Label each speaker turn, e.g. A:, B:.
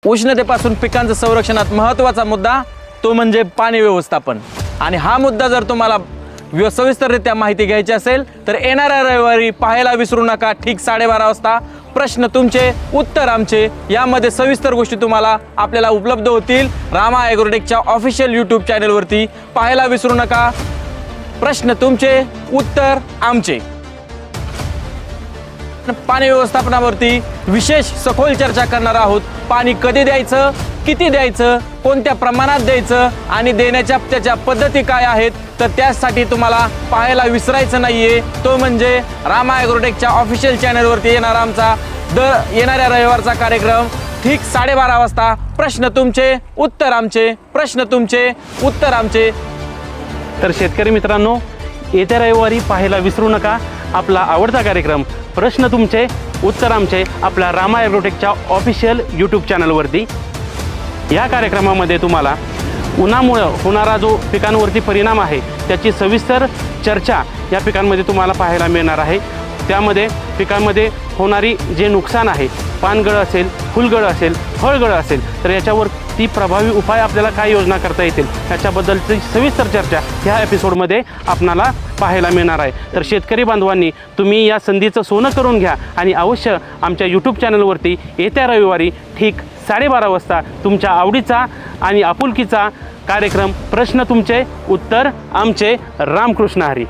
A: उष्णतेपासून पिकांचं संरक्षणात महत्त्वाचा मुद्दा तो म्हणजे पाणी व्यवस्थापन। आणि हा मुद्दा जर तुम्हाला सविस्तररित्या माहिती घ्यायची असेल तर येणाऱ्या रविवारी पाहायला विसरू नका। ठीक 12:30 वाजता प्रश्न तुमचे उत्तर आमचे यामध्ये सविस्तर गोष्टी तुम्हाला आपल्याला उपलब्ध होतील। रामा ॲग्रोटेकच्या ऑफिशियल यूट्यूब चॅनलवरती पाहायला विसरू नका। प्रश्न तुमचे उत्तर आमचे। पाणी व्यवस्थापनावरती विशेष सखोल चर्चा करणार आहोत। पाणी कधी द्यायचं, किती द्यायचं, कोणत्या प्रमाणात द्यायचं आणि देण्याच्या त्याच्या पद्धती काय आहेत, तर त्यासाठी तुम्हाला पाहायला विसरायचं नाहीये। तो म्हणजे रामा ॲग्रोटेकच्या ऑफिशियल चॅनलवरती येणारा आमचा येणाऱ्या रविवारचा कार्यक्रम ठीक 12:30 वाजता। प्रश्न तुमचे उत्तर आमचे, प्रश्न तुमचे उत्तर आमचे।
B: तर शेतकरी मित्रांनो, येत्या रविवारी पाहायला विसरू नका आपला आवडता कार्यक्रम प्रश्न तुमचे उत्तर आमचे आपल्या रामा ॲग्रोटेकच्या ऑफिशियल यूट्यूब चॅनलवरती। या कार्यक्रमामध्ये तुम्हाला उन्हामुळं होणारा जो पिकांवरती परिणाम आहे त्याची सविस्तर चर्चा या पिकांमध्ये तुम्हाला पाहायला मिळणार आहे। त्यामध्ये पिकांमध्ये होणारी जे नुकसान आहे, पानगळ असेल, फुलगळ असेल, फळगळ असेल, तर याच्यावरती प्रभावी उपाय आपल्याला काय योजना करता येतील याच्याबद्दलची सविस्तर चर्चा ह्या एपिसोडमध्ये आपणाला पाहायला मिळणार आहे। तर शेतकरी बांधवांनी तुम्ही या संधीचं सोनं करून घ्या आणि अवश्य आमच्या यूट्यूब चॅनलवरती येत्या रविवारी ठीक 12:30 वाजता तुमच्या आवडीचा आणि आपुलकीचा कार्यक्रम प्रश्न तुमचे उत्तर आमचे। रामकृष्ण हरी।